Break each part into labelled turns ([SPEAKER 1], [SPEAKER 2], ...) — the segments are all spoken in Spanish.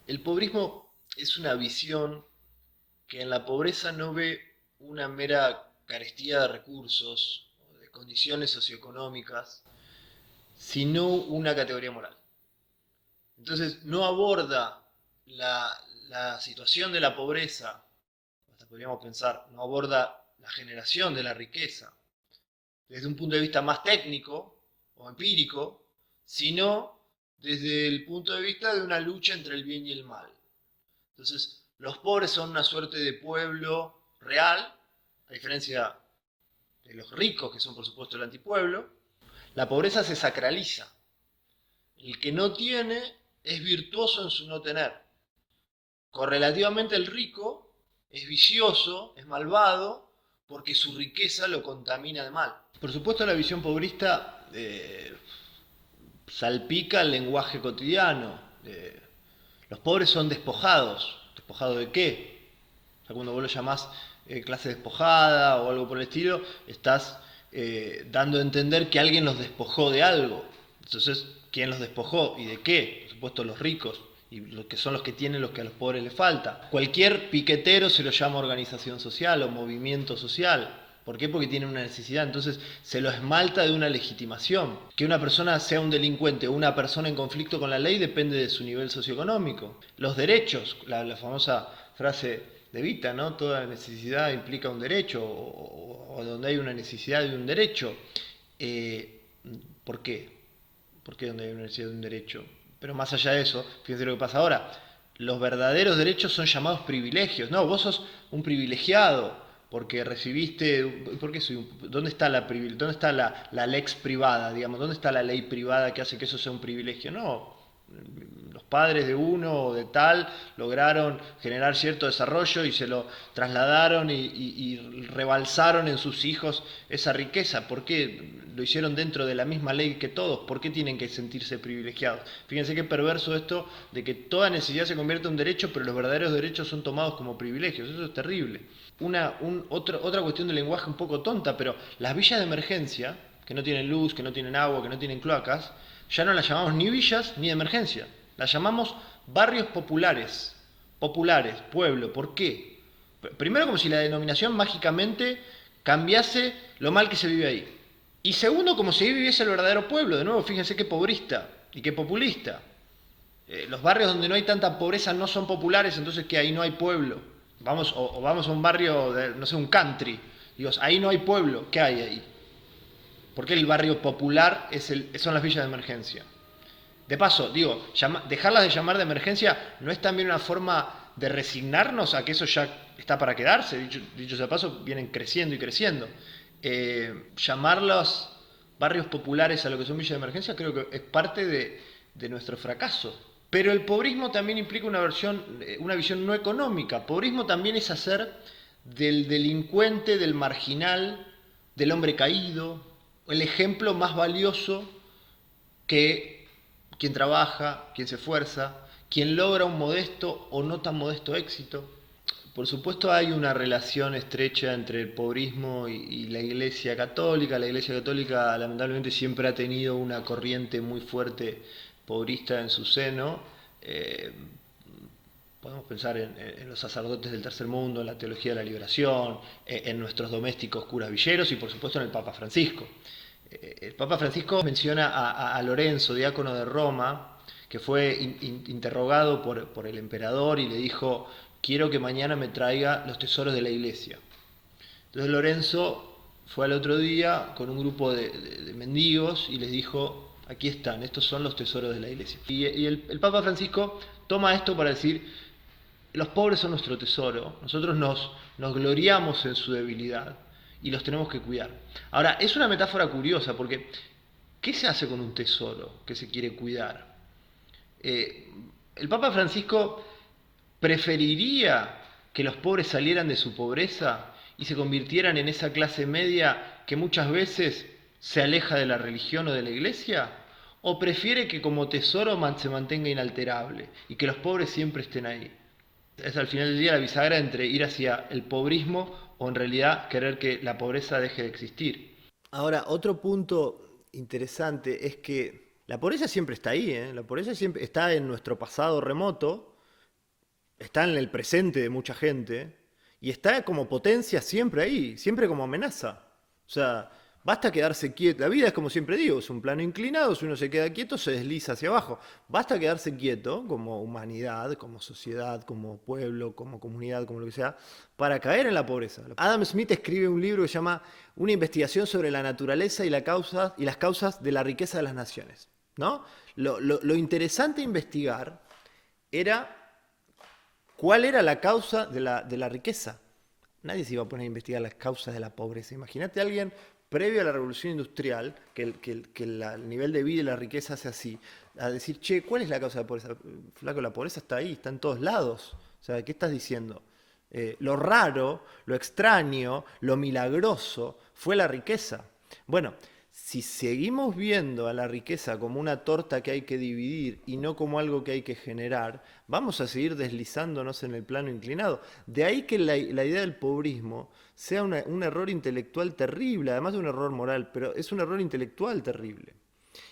[SPEAKER 1] El pobrismo es una visión que en la pobreza no ve una mera carestía de recursos o de condiciones socioeconómicas, sino una categoría moral. Entonces no aborda la, la situación de la pobreza, hasta podríamos pensar, no aborda la generación de la riqueza desde un punto de vista más técnico o empírico, sino desde el punto de vista de una lucha entre el bien y el mal. Entonces, los pobres son una suerte de pueblo real, a diferencia de los ricos, que son por supuesto el antipueblo. La pobreza se sacraliza. El que no tiene es virtuoso en su no tener. Correlativamente el rico es vicioso, es malvado, porque su riqueza lo contamina de mal. Por supuesto la visión pobrista salpica el lenguaje cotidiano. Los pobres son despojados. ¿Despojados de qué? O sea, cuando vos lo llamás clase despojada o algo por el estilo, estás dando a entender que alguien los despojó de algo. Entonces, ¿quién los despojó y de qué? Por supuesto, los ricos y los que son los que tienen los que a los pobres les falta. Cualquier piquetero se lo llama organización social o movimiento social. ¿Por qué? Porque tiene una necesidad. Entonces se lo esmalta de una legitimación. Que una persona sea un delincuente o una persona en conflicto con la ley depende de su nivel socioeconómico. Los derechos, la famosa frase de Vita, ¿no? Toda necesidad implica un derecho, o donde hay una necesidad de un derecho. Eh, ¿Por qué? ¿Por qué donde hay una necesidad de un derecho? Pero más allá de eso, fíjense lo que pasa ahora. Los verdaderos derechos son llamados privilegios. No, vos sos un privilegiado porque recibiste. ¿Por qué soy un, ¿Dónde está dónde está la lex privada, digamos? ¿Dónde está la ley privada que hace que eso sea un privilegio? No, los padres de uno o de tal lograron generar cierto desarrollo y se lo trasladaron y rebalsaron en sus hijos esa riqueza. ¿Por qué lo hicieron dentro de la misma ley que todos? ¿Por qué tienen que sentirse privilegiados? Fíjense qué perverso esto de que toda necesidad se convierte en un derecho, pero los verdaderos derechos son tomados como privilegios. Eso es terrible. Otra cuestión de lenguaje un poco tonta, pero las villas de emergencia, que no tienen luz, que no tienen agua, que no tienen cloacas, ya no las llamamos ni villas ni de emergencia. Las llamamos barrios populares. Populares, pueblo. ¿Por qué? Primero, como si la denominación mágicamente cambiase lo mal que se vive ahí. Y segundo, como si ahí viviese el verdadero pueblo. De nuevo, fíjense qué pobrista y qué populista. Los barrios donde no hay tanta pobreza no son populares, entonces que ahí no hay pueblo. Vamos, o vamos a un barrio, de, no sé, un country. Digo, ahí no hay pueblo. ¿Qué hay ahí? Porque el barrio popular son las villas de emergencia. De paso, digo, dejarlas de llamar de emergencia no es también una forma de resignarnos a que eso ya está para quedarse. Dicho sea de paso, vienen creciendo y creciendo. Llamarlos barrios populares a lo que son villas de emergencia creo que es parte de nuestro fracaso. Pero el pobrismo también implica una visión no económica. Pobrismo también es hacer del delincuente, del marginal, del hombre caído, el ejemplo más valioso que quien trabaja, quien se esfuerza, quien logra un modesto o no tan modesto éxito. Por supuesto hay una relación estrecha entre el pobrismo y la Iglesia Católica. La Iglesia Católica lamentablemente siempre ha tenido una corriente muy fuerte pobrista en su seno. Eh, Podemos pensar en los sacerdotes del tercer mundo, en la teología de la liberación, en nuestros domésticos curas villeros y por supuesto en el Papa Francisco. El Papa Francisco menciona a Lorenzo, diácono de Roma, que fue interrogado por el emperador y le dijo, quiero que mañana me traiga los tesoros de la iglesia. Entonces Lorenzo fue al otro día con un grupo de mendigos y les dijo, aquí están, estos son los tesoros de la iglesia. Y el Papa Francisco toma esto para decir, los pobres son nuestro tesoro, nosotros nos gloriamos en su debilidad y los tenemos que cuidar. Ahora, es una metáfora curiosa porque ¿qué se hace con un tesoro que se quiere cuidar? Eh, el Papa Francisco preferiría que los pobres salieran de su pobreza y se convirtieran en esa clase media que muchas veces se aleja de la religión o de la iglesia, o prefiere que como tesoro se mantenga inalterable y que los pobres siempre estén ahí. Es al final del día la bisagra entre ir hacia el pobrismo o en realidad querer que la pobreza deje de existir. Ahora, otro punto interesante es que la pobreza siempre está ahí, ¿eh? La pobreza siempre está en nuestro pasado remoto, está en el presente de mucha gente y está como potencia siempre ahí, siempre como amenaza. O sea, basta quedarse quieto. La vida es como siempre digo, es un plano inclinado, si uno se queda quieto se desliza hacia abajo. Basta quedarse quieto como humanidad, como sociedad, como pueblo, como comunidad, como lo que sea, para caer en la pobreza. Adam Smith escribe un libro que se llama Una investigación sobre la naturaleza y, y las causas de la riqueza de las naciones. ¿No? Lo interesante a investigar era cuál era la causa de la riqueza. Nadie se iba a poner a investigar las causas de la pobreza. Imagínate a alguien previo a la revolución industrial, el nivel de vida y la riqueza hace así, a decir, che, ¿cuál es la causa de la pobreza? Flaco, la pobreza está ahí, está en todos lados. O sea, ¿qué estás diciendo? Lo raro, lo extraño, lo milagroso fue la riqueza. Bueno, si seguimos viendo a la riqueza como una torta que hay que dividir y no como algo que hay que generar, vamos a seguir deslizándonos en el plano inclinado. De ahí que la idea del pobrismo sea un error intelectual terrible, además de un error moral, pero es un error intelectual terrible.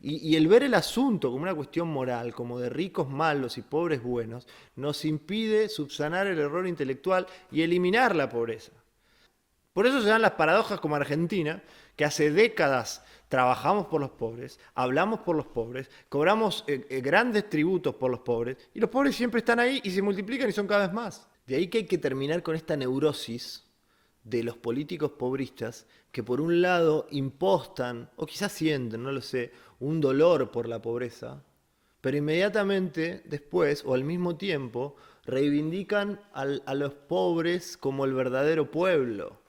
[SPEAKER 1] Y el ver el asunto como una cuestión moral, como de ricos malos y pobres buenos, nos impide subsanar el error intelectual y eliminar la pobreza. Por eso se dan las paradojas como Argentina, que hace décadas trabajamos por los pobres, hablamos por los pobres, cobramos grandes tributos por los pobres, y los pobres siempre están ahí y se multiplican y son cada vez más. De ahí que hay que terminar con esta neurosis de los políticos pobristas que por un lado impostan, o quizás sienten, no lo sé, un dolor por la pobreza, pero inmediatamente después o al mismo tiempo reivindican a los pobres como el verdadero pueblo,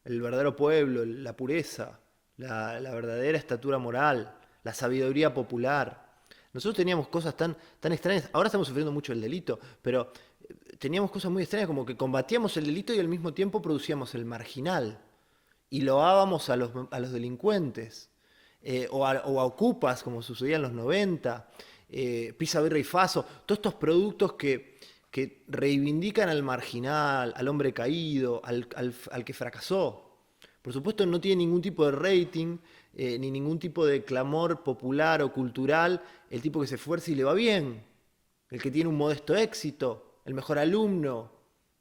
[SPEAKER 1] la pureza, la verdadera estatura moral, la sabiduría popular. Nosotros teníamos cosas tan extrañas, ahora estamos sufriendo mucho el delito, pero teníamos cosas muy extrañas como que combatíamos el delito y al mismo tiempo producíamos el marginal y loábamos a los delincuentes, o a ocupas, como sucedía en los 90, Pizza, Birra y Faso, todos estos productos que reivindican al marginal, al hombre caído, al que fracasó. Por supuesto no tiene ningún tipo de rating, ni ningún tipo de clamor popular o cultural, el tipo que se esfuerza y le va bien, el que tiene un modesto éxito, el mejor alumno,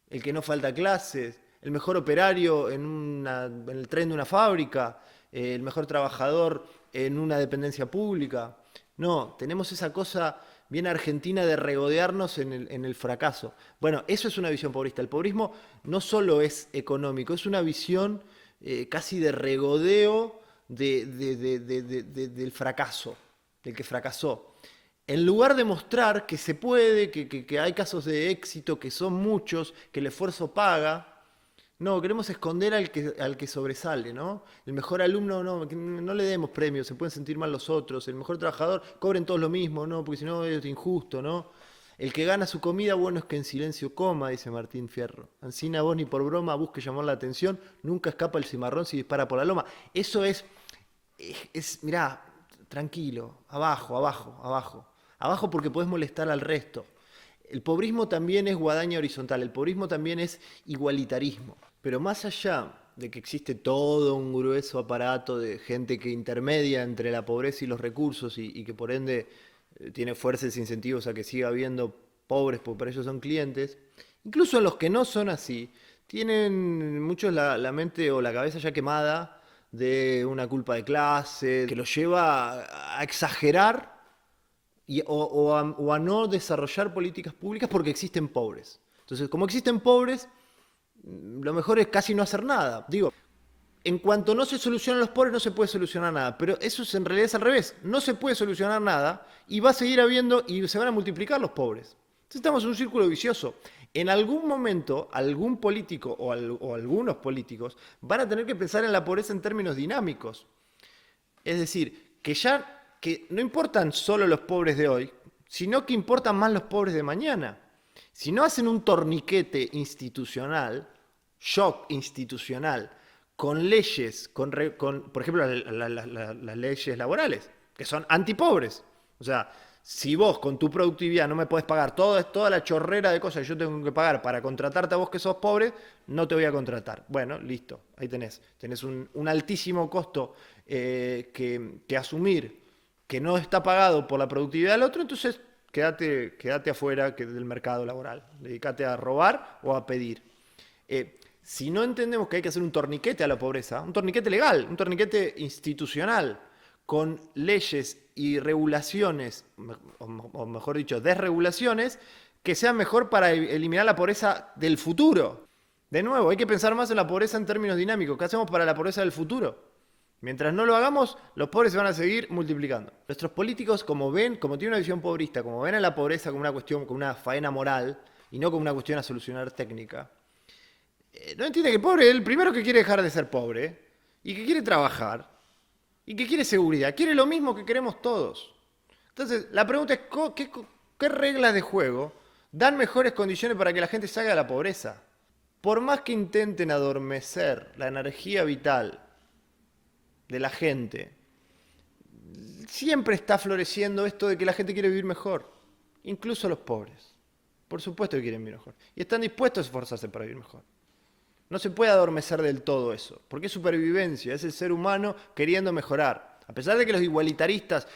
[SPEAKER 1] el que no falta a clases, el mejor operario en el tren de una fábrica, el mejor trabajador en una dependencia pública. No, tenemos esa cosa bien argentina de regodearnos en el fracaso. Bueno, eso es una visión pobrista. El pobrismo no solo es económico, es una visión casi de regodeo del fracaso, del que fracasó. En lugar de mostrar que se puede, que hay casos de éxito, que son muchos, que el esfuerzo paga, no, queremos esconder al que sobresale, ¿no? El mejor alumno, no, que no le demos premios, se pueden sentir mal los otros. El mejor trabajador, cobren todos lo mismo, ¿no? Porque si no es injusto, ¿no? El que gana su comida, bueno es que en silencio coma, dice Martín Fierro. Ancina vos ni por broma busque llamar la atención, nunca escapa el cimarrón si dispara por la loma. Eso mirá, tranquilo, abajo, abajo, abajo. Abajo porque podés molestar al resto. El pobrismo también es guadaña horizontal, el pobrismo también es igualitarismo. Pero más allá de que existe todo un grueso aparato de gente que intermedia entre la pobreza y los recursos y que por ende tiene fuerzas e incentivos a que siga habiendo pobres porque para ellos son clientes, incluso los que no son así, tienen muchos la mente o la cabeza ya quemada de una culpa de clase, que los lleva a exagerar o a no desarrollar políticas públicas porque existen pobres. Entonces, como existen pobres, lo mejor es casi no hacer nada. Digo, en cuanto no se solucionan los pobres, no se puede solucionar nada. Pero eso en realidad es al revés. No se puede solucionar nada y va a seguir habiendo y se van a multiplicar los pobres. Entonces estamos en un círculo vicioso. En algún momento, algún político o algunos políticos van a tener que pensar en la pobreza en términos dinámicos. Es decir, que no importan solo los pobres de hoy, sino que importan más los pobres de mañana. Si no hacen un torniquete institucional, shock institucional, con leyes, por ejemplo, las leyes laborales, que son antipobres. O sea, si vos con tu productividad no me podés pagar toda la chorrera de cosas que yo tengo que pagar para contratarte a vos que sos pobre, no te voy a contratar. Bueno, listo, ahí tenés. Tenés un altísimo costo que asumir que no está pagado por la productividad del otro, entonces quédate afuera del mercado laboral, dedícate a robar o a pedir. Si no entendemos que hay que hacer un torniquete a la pobreza, un torniquete legal, un torniquete institucional, con leyes y regulaciones, o mejor dicho, desregulaciones, que sean mejor para eliminar la pobreza del futuro. De nuevo, hay que pensar más en la pobreza en términos dinámicos. ¿Qué hacemos para la pobreza del futuro? Mientras no lo hagamos, los pobres se van a seguir multiplicando. Nuestros políticos, como tienen una visión pobrista, como ven a la pobreza como una cuestión, como una faena moral, y no como una cuestión a solucionar técnica, no entiende que el pobre es el primero que quiere dejar de ser pobre, y que quiere trabajar, y que quiere seguridad, quiere lo mismo que queremos todos. Entonces, la pregunta es, ¿qué reglas de juego dan mejores condiciones para que la gente salga de la pobreza? Por más que intenten adormecer la energía vital de la gente, siempre está floreciendo esto de que la gente quiere vivir mejor, incluso los pobres. Por supuesto que quieren vivir mejor. Y están dispuestos a esforzarse para vivir mejor. No se puede adormecer del todo eso, porque es supervivencia, es el ser humano queriendo mejorar. A pesar de que los igualitaristas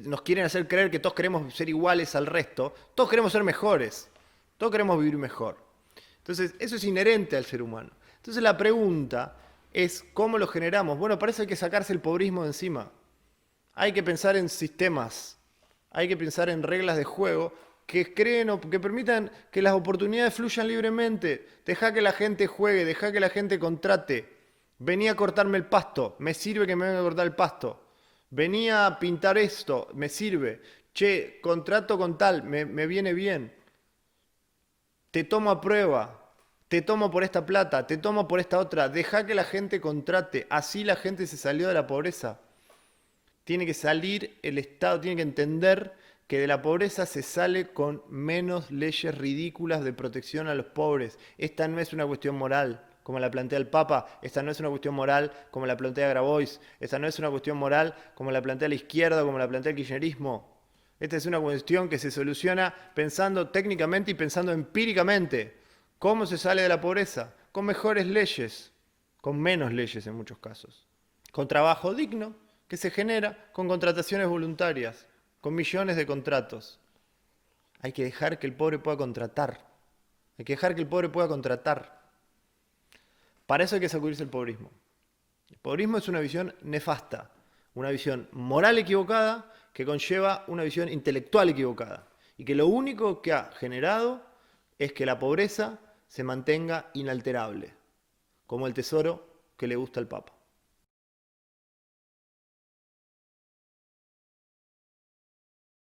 [SPEAKER 1] nos quieren hacer creer que todos queremos ser iguales al resto, todos queremos ser mejores, todos queremos vivir mejor. Entonces, eso es inherente al ser humano. Entonces, la pregunta es cómo lo generamos. Bueno, para eso hay que sacarse el pobrismo de encima. Hay que pensar en sistemas, hay que pensar en reglas de juego que creen o que permitan que las oportunidades fluyan libremente. Deja que la gente juegue, deja que la gente contrate. Venía a cortarme el pasto, me sirve que me venga a cortar el pasto. Venía a pintar esto, me sirve. Che, contrato con tal, me viene bien. Te tomo a prueba, te tomo por esta plata, te tomo por esta otra. Deja que la gente contrate. Así la gente se salió de la pobreza. Tiene que salir el Estado, tiene que entender que de la pobreza se sale con menos leyes ridículas de protección a los pobres. Esta no es una cuestión moral, como la plantea el Papa. Esta no es una cuestión moral, como la plantea Grabois. Esta no es una cuestión moral, como la plantea la izquierda o como la plantea el kirchnerismo. Esta es una cuestión que se soluciona pensando técnicamente y pensando empíricamente. ¿Cómo se sale de la pobreza? Con mejores leyes, con menos leyes en muchos casos. Con trabajo digno, que se genera con contrataciones voluntarias, con millones de contratos. Hay que dejar que el pobre pueda contratar. Hay que dejar que el pobre pueda contratar. Para eso hay que sacudirse el pobrismo. El pobrismo es una visión nefasta, una visión moral equivocada que conlleva una visión intelectual equivocada y que lo único que ha generado es que la pobreza se mantenga inalterable, como el tesoro que le gusta al Papa.